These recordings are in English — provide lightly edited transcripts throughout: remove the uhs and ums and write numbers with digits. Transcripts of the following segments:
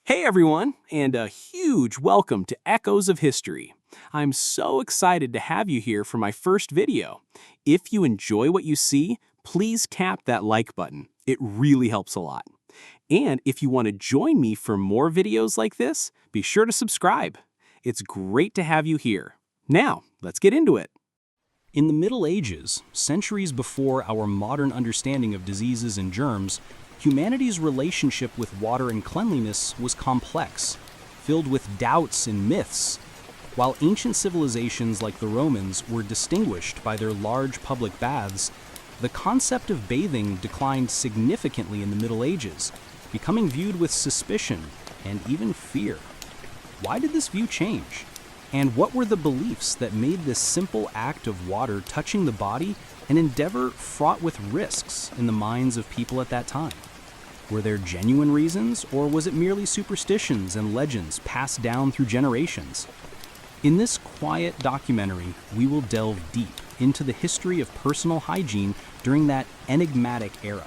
Hey everyone, and a huge welcome to Echoes of History. I'm so excited to have you here for my first video. If you enjoy what you see, please tap that like button. It really helps a lot. And if you want to join me for more videos like this, be sure to subscribe. It's great to have you here. Now, let's get into it. In the Middle Ages, centuries before our modern understanding of diseases and germs, humanity's relationship with water and cleanliness was complex, filled with doubts and myths. While ancient civilizations like the Romans were distinguished by their large public baths, the concept of bathing declined significantly in the Middle Ages, becoming viewed with suspicion and even fear. Why did this view change? And what were the beliefs that made this simple act of water touching the body an endeavor fraught with risks in the minds of people at that time? Were there genuine reasons, or was it merely superstitions and legends passed down through generations? In this quiet documentary, we will delve deep into the history of personal hygiene during that enigmatic era.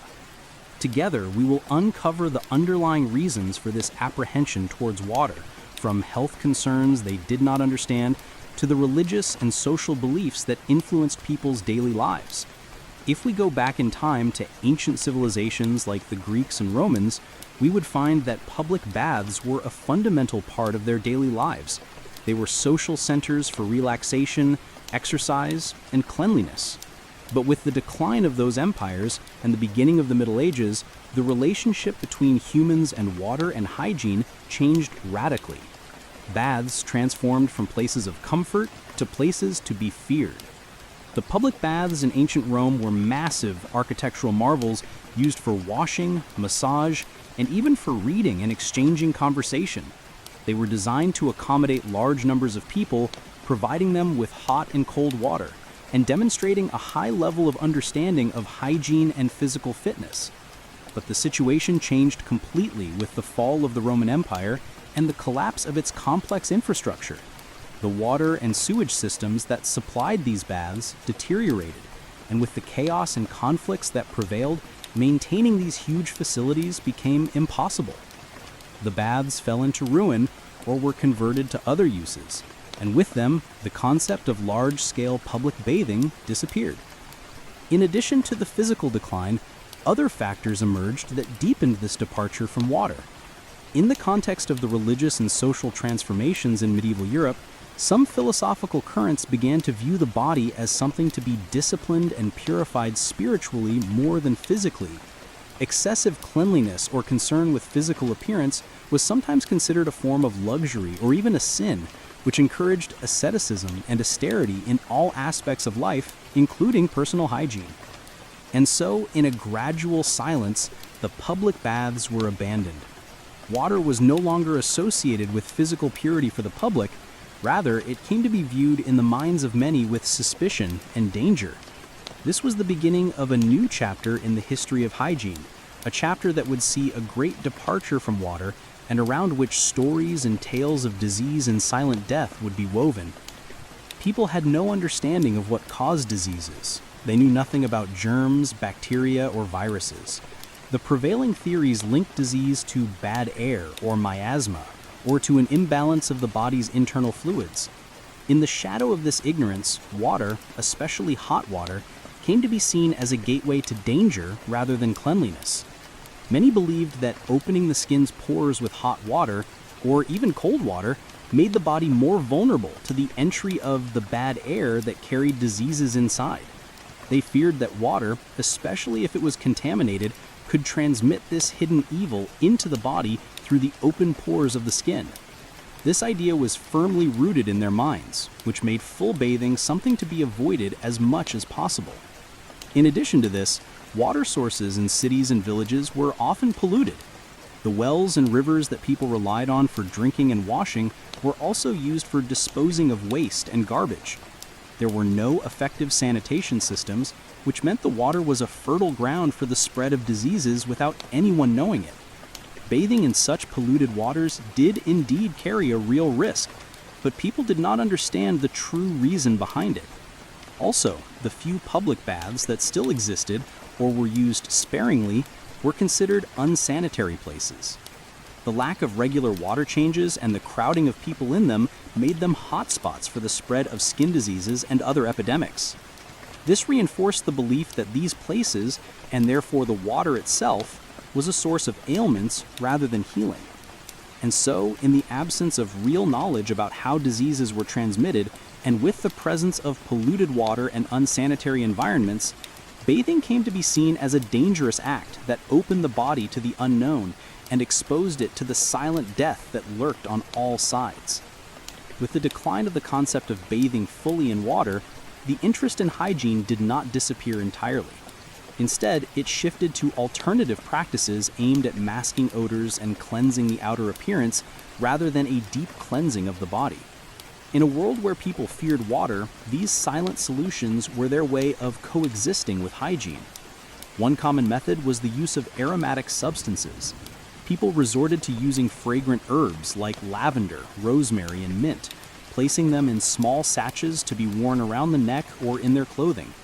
Together, we will uncover the underlying reasons for this apprehension towards water, from health concerns they did not understand to the religious and social beliefs that influenced people's daily lives. If we go back in time to ancient civilizations like the Greeks and Romans, we would find that public baths were a fundamental part of their daily lives. They were social centers for relaxation, exercise, and cleanliness. But with the decline of those empires and the beginning of the Middle Ages, the relationship between humans and water and hygiene changed radically. Baths transformed from places of comfort to places to be feared. The public baths in ancient Rome were massive architectural marvels used for washing, massage, and even for reading and exchanging conversation. They were designed to accommodate large numbers of people, providing them with hot and cold water, and demonstrating a high level of understanding of hygiene and physical fitness. But the situation changed completely with the fall of the Roman Empire and the collapse of its complex infrastructure. The water and sewage systems that supplied these baths deteriorated, and with the chaos and conflicts that prevailed, maintaining these huge facilities became impossible. The baths fell into ruin or were converted to other uses, and with them, the concept of large-scale public bathing disappeared. In addition to the physical decline, other factors emerged that deepened this departure from water. In the context of the religious and social transformations in medieval Europe, some philosophical currents began to view the body as something to be disciplined and purified spiritually more than physically. Excessive cleanliness or concern with physical appearance was sometimes considered a form of luxury or even a sin, which encouraged asceticism and austerity in all aspects of life, including personal hygiene. And so, in a gradual silence, the public baths were abandoned. Water was no longer associated with physical purity for the public. Rather, it came to be viewed in the minds of many with suspicion and danger. This was the beginning of a new chapter in the history of hygiene, a chapter that would see a great departure from water and around which stories and tales of disease and silent death would be woven. People had no understanding of what caused diseases. They knew nothing about germs, bacteria, or viruses. The prevailing theories linked disease to bad air or miasma, or to an imbalance of the body's internal fluids. In the shadow of this ignorance, water, especially hot water, came to be seen as a gateway to danger rather than cleanliness. Many believed that opening the skin's pores with hot water, or even cold water, made the body more vulnerable to the entry of the bad air that carried diseases inside. They feared that water, especially if it was contaminated, could transmit this hidden evil into the body through the open pores of the skin. This idea was firmly rooted in their minds, which made full bathing something to be avoided as much as possible. In addition to this, water sources in cities and villages were often polluted. The wells and rivers that people relied on for drinking and washing were also used for disposing of waste and garbage. There were no effective sanitation systems, which meant the water was a fertile ground for the spread of diseases without anyone knowing it. Bathing in such polluted waters did indeed carry a real risk, but people did not understand the true reason behind it. Also, the few public baths that still existed or were used sparingly were considered unsanitary places. The lack of regular water changes and the crowding of people in them made them hotspots for the spread of skin diseases and other epidemics. This reinforced the belief that these places, and therefore the water itself, was a source of ailments rather than healing. And so, in the absence of real knowledge about how diseases were transmitted, and with the presence of polluted water and unsanitary environments, bathing came to be seen as a dangerous act that opened the body to the unknown and exposed it to the silent death that lurked on all sides. With the decline of the concept of bathing fully in water, the interest in hygiene did not disappear entirely. Instead, it shifted to alternative practices aimed at masking odors and cleansing the outer appearance rather than a deep cleansing of the body. In a world where people feared water, these silent solutions were their way of coexisting with hygiene. One common method was the use of aromatic substances. People resorted to using fragrant herbs like lavender, rosemary, and mint, placing them in small sachets to be worn around the neck or in their clothing.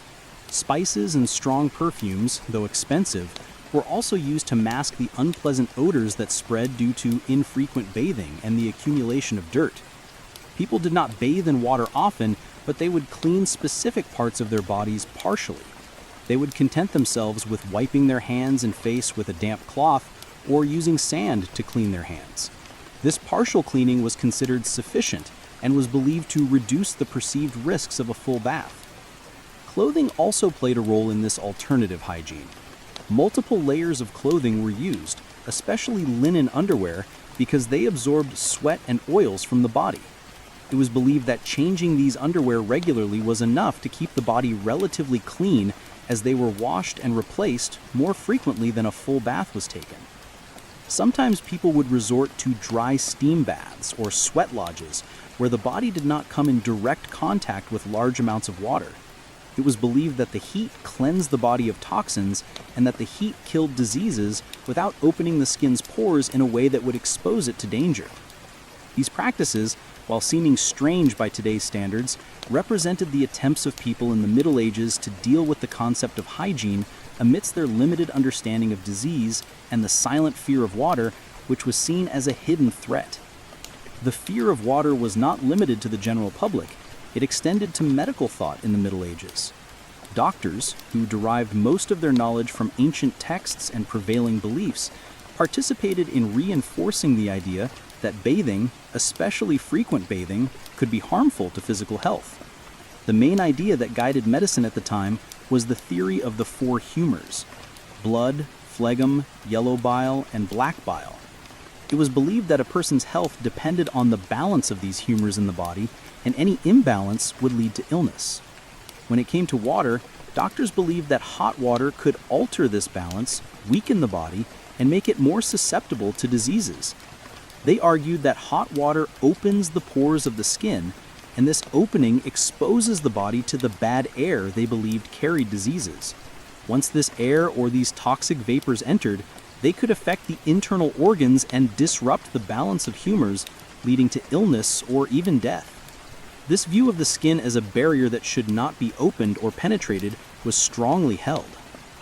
Spices and strong perfumes, though expensive, were also used to mask the unpleasant odors that spread due to infrequent bathing and the accumulation of dirt. People did not bathe in water often, but they would clean specific parts of their bodies partially. They would content themselves with wiping their hands and face with a damp cloth or using sand to clean their hands. This partial cleaning was considered sufficient and was believed to reduce the perceived risks of a full bath. Clothing also played a role in this alternative hygiene. Multiple layers of clothing were used, especially linen underwear, because they absorbed sweat and oils from the body. It was believed that changing these underwear regularly was enough to keep the body relatively clean, as they were washed and replaced more frequently than a full bath was taken. Sometimes people would resort to dry steam baths or sweat lodges, where the body did not come in direct contact with large amounts of water. It was believed that the heat cleansed the body of toxins and that the heat killed diseases without opening the skin's pores in a way that would expose it to danger. These practices, while seeming strange by today's standards, represented the attempts of people in the Middle Ages to deal with the concept of hygiene amidst their limited understanding of disease and the silent fear of water, which was seen as a hidden threat. The fear of water was not limited to the general public. It extended to medical thought in the Middle Ages. Doctors, who derived most of their knowledge from ancient texts and prevailing beliefs, participated in reinforcing the idea that bathing, especially frequent bathing, could be harmful to physical health. The main idea that guided medicine at the time was the theory of the four humors: blood, phlegm, yellow bile, and black bile. It was believed that a person's health depended on the balance of these humors in the body, and any imbalance would lead to illness. When it came to water, doctors believed that hot water could alter this balance, weaken the body, and make it more susceptible to diseases. They argued that hot water opens the pores of the skin, and this opening exposes the body to the bad air they believed carried diseases. Once this air or these toxic vapors entered, they could affect the internal organs and disrupt the balance of humors, leading to illness or even death. This view of the skin as a barrier that should not be opened or penetrated was strongly held.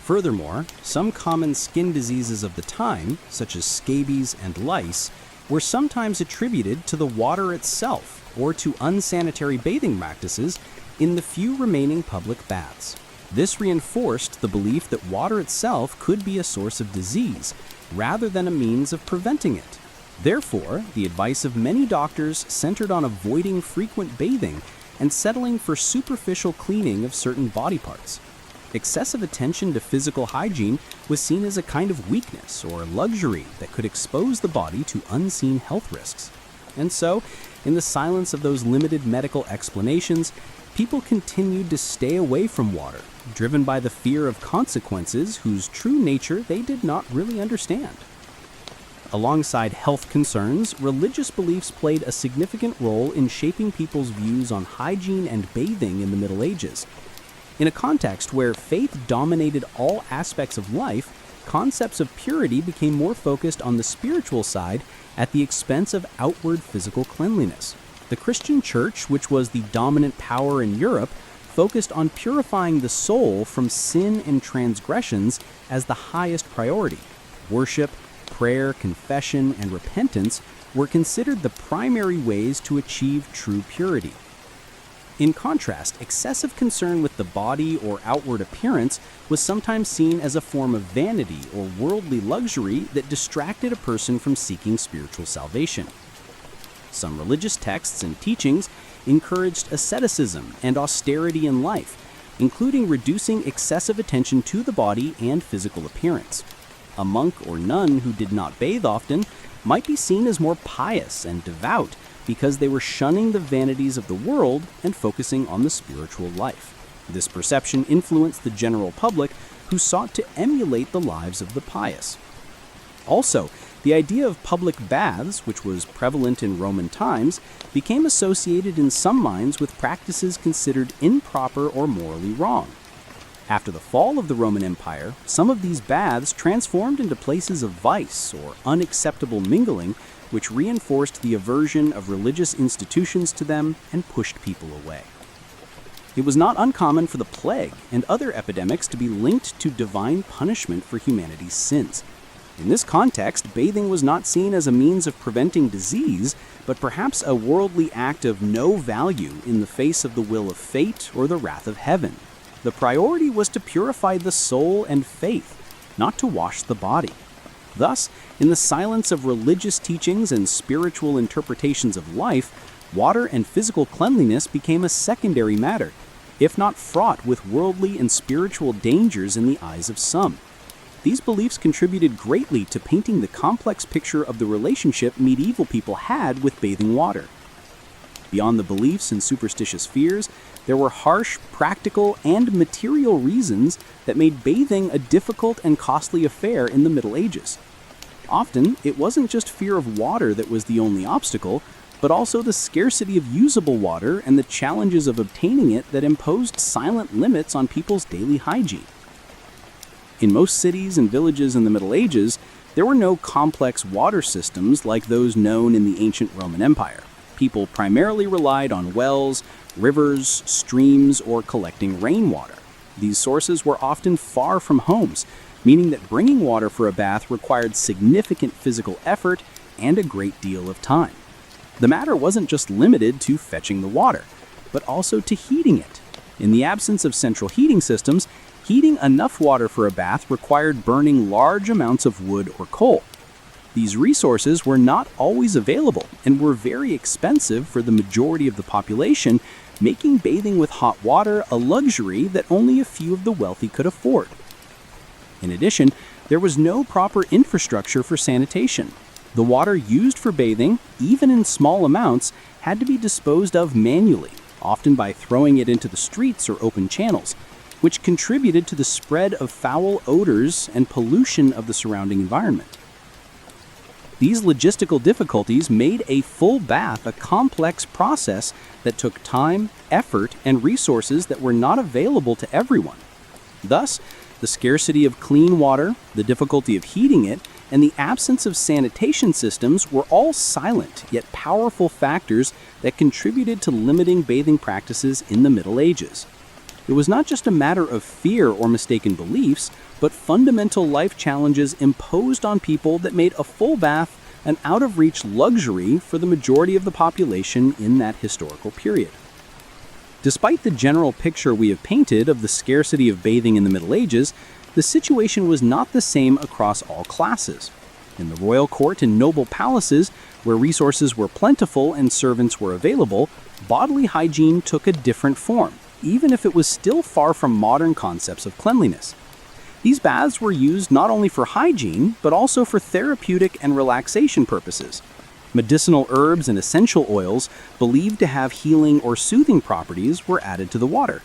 Furthermore, some common skin diseases of the time, such as scabies and lice, were sometimes attributed to the water itself or to unsanitary bathing practices in the few remaining public baths. This reinforced the belief that water itself could be a source of disease, rather than a means of preventing it. Therefore, the advice of many doctors centered on avoiding frequent bathing and settling for superficial cleaning of certain body parts. Excessive attention to physical hygiene was seen as a kind of weakness or luxury that could expose the body to unseen health risks. And so, in the silence of those limited medical explanations, people continued to stay away from water, driven by the fear of consequences whose true nature they did not really understand. Alongside health concerns, religious beliefs played a significant role in shaping people's views on hygiene and bathing in the Middle Ages. In a context where faith dominated all aspects of life, concepts of purity became more focused on the spiritual side at the expense of outward physical cleanliness. The Christian Church, which was the dominant power in Europe, focused on purifying the soul from sin and transgressions as the highest priority. Worship, prayer, confession, and repentance were considered the primary ways to achieve true purity. In contrast, excessive concern with the body or outward appearance was sometimes seen as a form of vanity or worldly luxury that distracted a person from seeking spiritual salvation. Some religious texts and teachings encouraged asceticism and austerity in life, including reducing excessive attention to the body and physical appearance. A monk or nun who did not bathe often might be seen as more pious and devout because they were shunning the vanities of the world and focusing on the spiritual life. This perception influenced the general public, who sought to emulate the lives of the pious. Also, the idea of public baths, which was prevalent in Roman times, became associated in some minds with practices considered improper or morally wrong. After the fall of the Roman Empire, some of these baths transformed into places of vice or unacceptable mingling, which reinforced the aversion of religious institutions to them and pushed people away. It was not uncommon for the plague and other epidemics to be linked to divine punishment for humanity's sins. In this context, bathing was not seen as a means of preventing disease, but perhaps a worldly act of no value in the face of the will of fate or the wrath of heaven. The priority was to purify the soul and faith, not to wash the body. Thus, in the silence of religious teachings and spiritual interpretations of life, water and physical cleanliness became a secondary matter, if not fraught with worldly and spiritual dangers in the eyes of some. These beliefs contributed greatly to painting the complex picture of the relationship medieval people had with bathing water. Beyond the beliefs and superstitious fears, there were harsh, practical, and material reasons that made bathing a difficult and costly affair in the Middle Ages. Often, it wasn't just fear of water that was the only obstacle, but also the scarcity of usable water and the challenges of obtaining it that imposed silent limits on people's daily hygiene. In most cities and villages in the Middle Ages, there were no complex water systems like those known in the ancient Roman Empire. People primarily relied on wells, rivers, streams, or collecting rainwater. These sources were often far from homes, meaning that bringing water for a bath required significant physical effort and a great deal of time. The matter wasn't just limited to fetching the water, but also to heating it. In the absence of central heating systems, heating enough water for a bath required burning large amounts of wood or coal. These resources were not always available and were very expensive for the majority of the population, making bathing with hot water a luxury that only a few of the wealthy could afford. In addition, there was no proper infrastructure for sanitation. The water used for bathing, even in small amounts, had to be disposed of manually, often by throwing it into the streets or open channels, which contributed to the spread of foul odors and pollution of the surrounding environment. These logistical difficulties made a full bath a complex process that took time, effort, and resources that were not available to everyone. Thus, the scarcity of clean water, the difficulty of heating it, and the absence of sanitation systems were all silent yet powerful factors that contributed to limiting bathing practices in the Middle Ages. It was not just a matter of fear or mistaken beliefs, but fundamental life challenges imposed on people that made a full bath an out-of-reach luxury for the majority of the population in that historical period. Despite the general picture we have painted of the scarcity of bathing in the Middle Ages, the situation was not the same across all classes. In the royal court and noble palaces, where resources were plentiful and servants were available, bodily hygiene took a different form, even if it was still far from modern concepts of cleanliness. These baths were used not only for hygiene, but also for therapeutic and relaxation purposes. Medicinal herbs and essential oils believed to have healing or soothing properties were added to the water.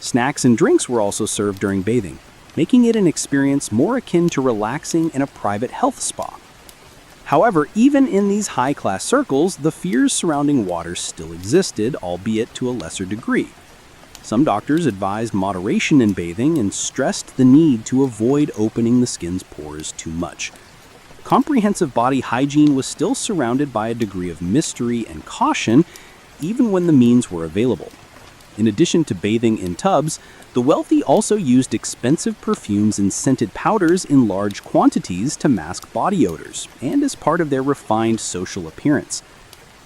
Snacks and drinks were also served during bathing, making it an experience more akin to relaxing in a private health spa. However, even in these high-class circles, the fears surrounding water still existed, albeit to a lesser degree. Some doctors advised moderation in bathing and stressed the need to avoid opening the skin's pores too much. Comprehensive body hygiene was still surrounded by a degree of mystery and caution, even when the means were available. In addition to bathing in tubs, the The wealthy also used expensive perfumes and scented powders in large quantities to mask body odors and as part of their refined social appearance.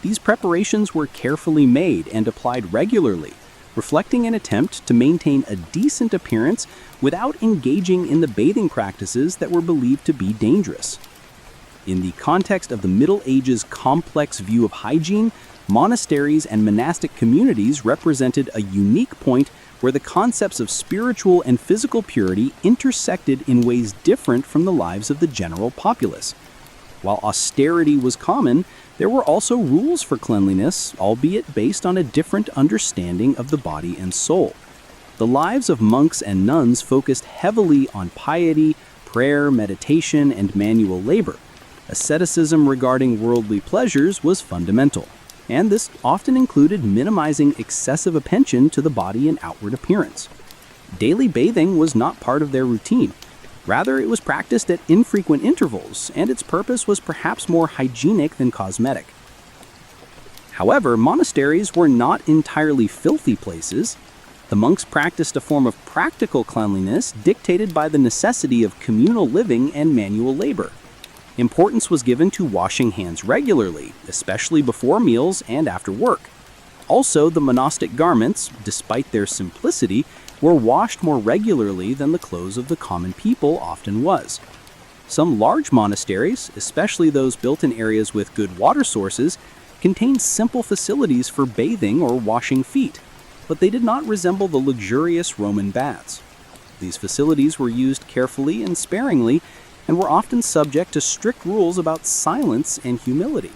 These preparations were carefully made and applied regularly, reflecting an attempt to maintain a decent appearance without engaging in the bathing practices that were believed to be dangerous. In the context of the Middle Ages' complex view of hygiene, monasteries and monastic communities represented a unique point where the concepts of spiritual and physical purity intersected in ways different from the lives of the general populace. While austerity was common, there were also rules for cleanliness, albeit based on a different understanding of the body and soul. The lives of monks and nuns focused heavily on piety, prayer, meditation, and manual labor. Asceticism regarding worldly pleasures was fundamental, and this often included minimizing excessive attention to the body and outward appearance. Daily bathing was not part of their routine. Rather, it was practiced at infrequent intervals, and its purpose was perhaps more hygienic than cosmetic. However, monasteries were not entirely filthy places. The monks practiced a form of practical cleanliness dictated by the necessity of communal living and manual labor. Importance was given to washing hands regularly, especially before meals and after work. Also, the monastic garments, despite their simplicity, were washed more regularly than the clothes of the common people often was. Some large monasteries, especially those built in areas with good water sources, contained simple facilities for bathing or washing feet, but they did not resemble the luxurious Roman baths. These facilities were used carefully and sparingly, and were often subject to strict rules about silence and humility.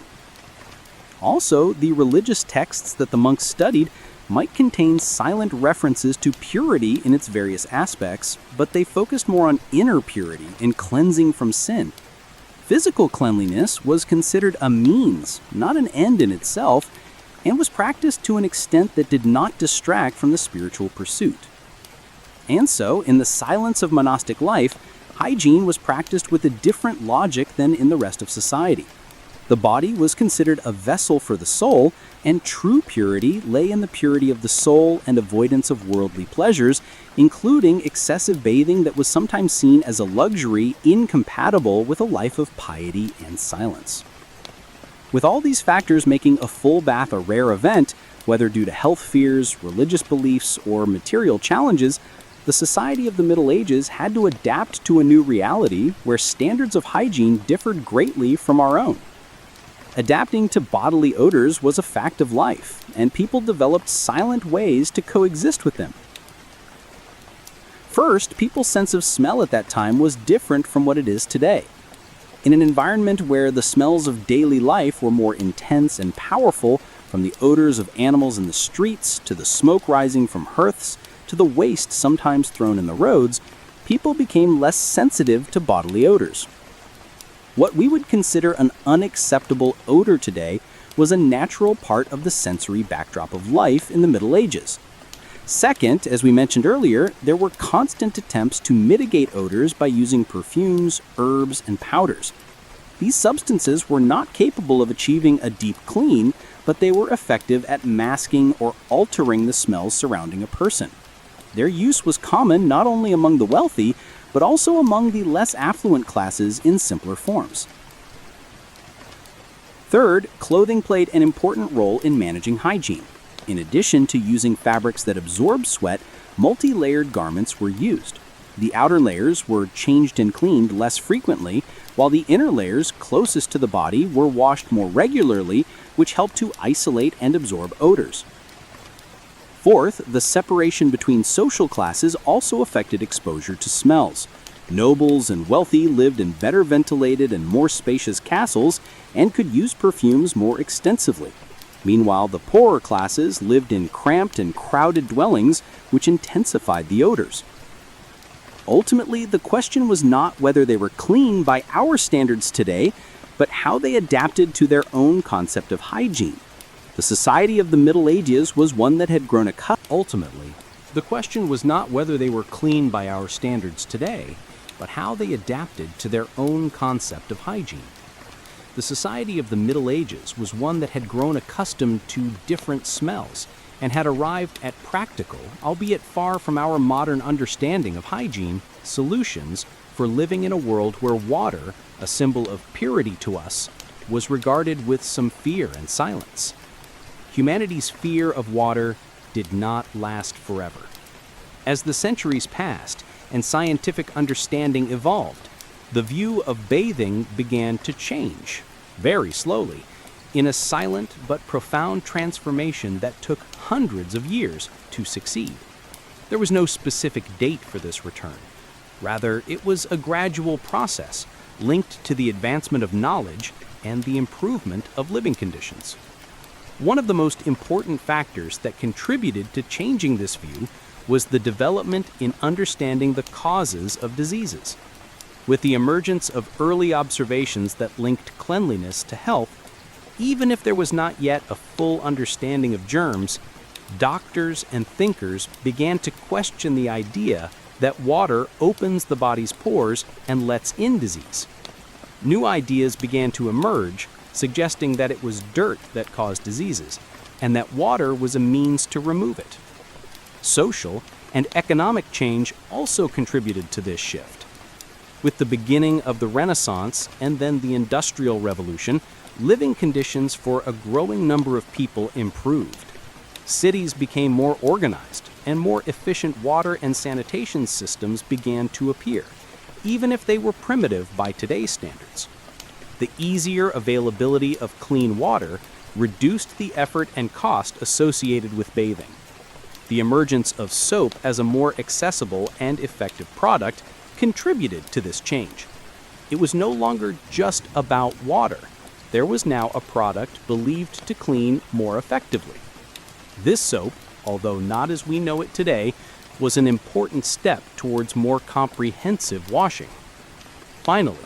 Also, the religious texts that the monks studied might contain silent references to purity in its various aspects, but they focused more on inner purity and cleansing from sin. Physical cleanliness was considered a means, not an end in itself, and was practiced to an extent that did not distract from the spiritual pursuit. And so, in the silence of monastic life, hygiene was practiced with a different logic than in the rest of society. The body was considered a vessel for the soul, and true purity lay in the purity of the soul and avoidance of worldly pleasures, including excessive bathing that was sometimes seen as a luxury incompatible with a life of piety and silence. With all these factors making a full bath a rare event, whether due to health fears, religious beliefs, or material challenges, the society of the Middle Ages had to adapt to a new reality where standards of hygiene differed greatly from our own. Adapting to bodily odors was a fact of life, and people developed silent ways to coexist with them. First, people's sense of smell at that time was different from what it is today. In an environment where the smells of daily life were more intense and powerful, from the odors of animals in the streets to the smoke rising from hearths, to the waste sometimes thrown in the roads, people became less sensitive to bodily odors. What we would consider an unacceptable odor today was a natural part of the sensory backdrop of life in the Middle Ages. Second, as we mentioned earlier, there were constant attempts to mitigate odors by using perfumes, herbs, and powders. These substances were not capable of achieving a deep clean, but they were effective at masking or altering the smells surrounding a person. Their use was common not only among the wealthy, but also among the less affluent classes in simpler forms. Third, clothing played an important role in managing hygiene. In addition to using fabrics that absorb sweat, multi-layered garments were used. The outer layers were changed and cleaned less frequently, while the inner layers closest to the body were washed more regularly, which helped to isolate and absorb odors. Fourth, the separation between social classes also affected exposure to smells. Nobles and wealthy lived in better ventilated and more spacious castles and could use perfumes more extensively. Meanwhile, the poorer classes lived in cramped and crowded dwellings, which intensified the odors. Ultimately, the question was not whether they were clean by our standards today, but how they adapted to their own concept of hygiene. The society of the Middle Ages was one that had grown accustomed. Ultimately, the question was not whether they were clean by our standards today, but how they adapted to their own concept of hygiene. The society of the Middle Ages was one that had grown accustomed to different smells, and had arrived at practical, albeit far from our modern understanding of hygiene, solutions for living in a world where water, a symbol of purity to us, was regarded with some fear and silence. Humanity's fear of water did not last forever. As the centuries passed and scientific understanding evolved, the view of bathing began to change, very slowly, in a silent but profound transformation that took hundreds of years to succeed. There was no specific date for this return. Rather, it was a gradual process linked to the advancement of knowledge and the improvement of living conditions. One of the most important factors that contributed to changing this view was the development in understanding the causes of diseases. With the emergence of early observations that linked cleanliness to health, even if there was not yet a full understanding of germs, doctors and thinkers began to question the idea that water opens the body's pores and lets in disease. New ideas began to emerge, suggesting that it was dirt that caused diseases, and that water was a means to remove it. Social and economic change also contributed to this shift. With the beginning of the Renaissance and then the Industrial Revolution, living conditions for a growing number of people improved. Cities became more organized, and more efficient water and sanitation systems began to appear, even if they were primitive by today's standards. The easier availability of clean water reduced the effort and cost associated with bathing. The emergence of soap as a more accessible and effective product contributed to this change. It was no longer just about water. There was now a product believed to clean more effectively. This soap, although not as we know it today, was an important step towards more comprehensive washing. Finally,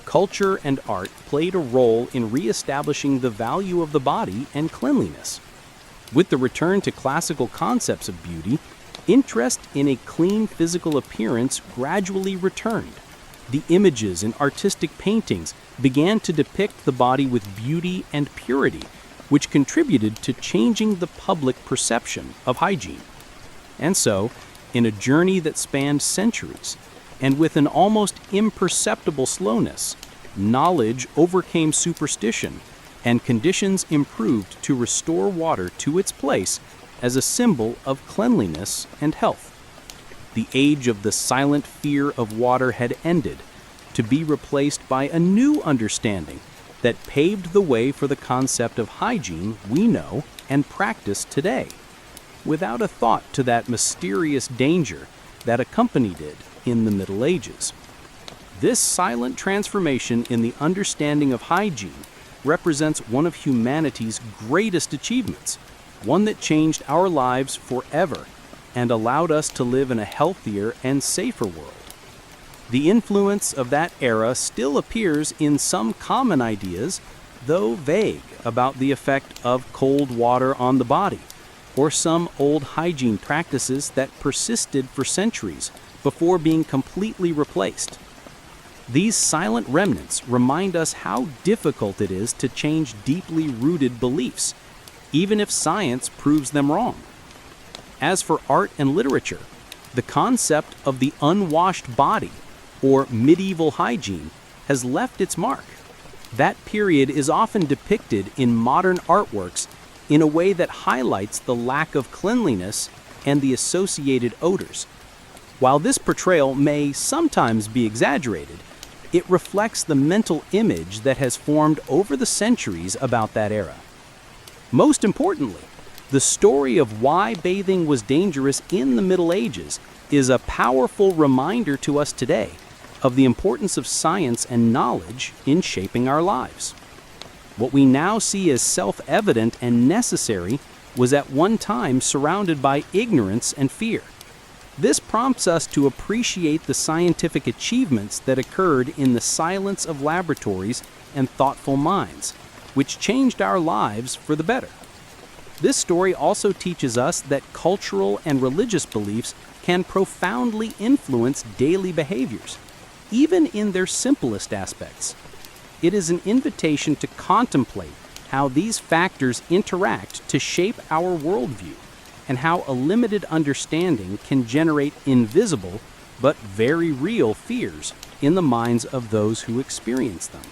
culture and art played a role in reestablishing the value of the body and cleanliness. With the return to classical concepts of beauty, interest in a clean physical appearance gradually returned. The images in artistic paintings began to depict the body with beauty and purity, which contributed to changing the public perception of hygiene. And so, in a journey that spanned centuries, and with an almost imperceptible slowness, knowledge overcame superstition, and conditions improved to restore water to its place as a symbol of cleanliness and health. The age of the silent fear of water had ended, to be replaced by a new understanding that paved the way for the concept of hygiene we know and practice today, without a thought to that mysterious danger that accompanied it in the Middle Ages. This silent transformation in the understanding of hygiene represents one of humanity's greatest achievements, one that changed our lives forever and allowed us to live in a healthier and safer world. The influence of that era still appears in some common ideas, though vague, about the effect of cold water on the body, or some old hygiene practices that persisted for centuries before being completely replaced. These silent remnants remind us how difficult it is to change deeply rooted beliefs, even if science proves them wrong. As for art and literature, the concept of the unwashed body, or medieval hygiene, has left its mark. That period is often depicted in modern artworks in a way that highlights the lack of cleanliness and the associated odors. While this portrayal may sometimes be exaggerated, it reflects the mental image that has formed over the centuries about that era. Most importantly, the story of why bathing was dangerous in the Middle Ages is a powerful reminder to us today of the importance of science and knowledge in shaping our lives. What we now see as self-evident and necessary was at one time surrounded by ignorance and fear. This prompts us to appreciate the scientific achievements that occurred in the silence of laboratories and thoughtful minds, which changed our lives for the better. This story also teaches us that cultural and religious beliefs can profoundly influence daily behaviors, even in their simplest aspects. It is an invitation to contemplate how these factors interact to shape our worldview and how a limited understanding can generate invisible but very real fears in the minds of those who experience them.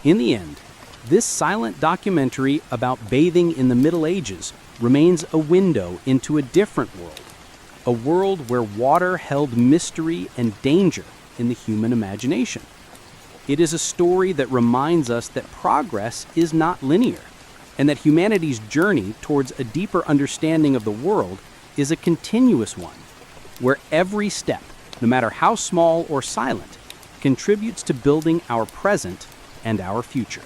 In the end, this silent documentary about bathing in the Middle Ages remains a window into a different world, a world where water held mystery and danger in the human imagination. It is a story that reminds us that progress is not linear, and that humanity's journey towards a deeper understanding of the world is a continuous one, where every step, no matter how small or silent, contributes to building our present and our future.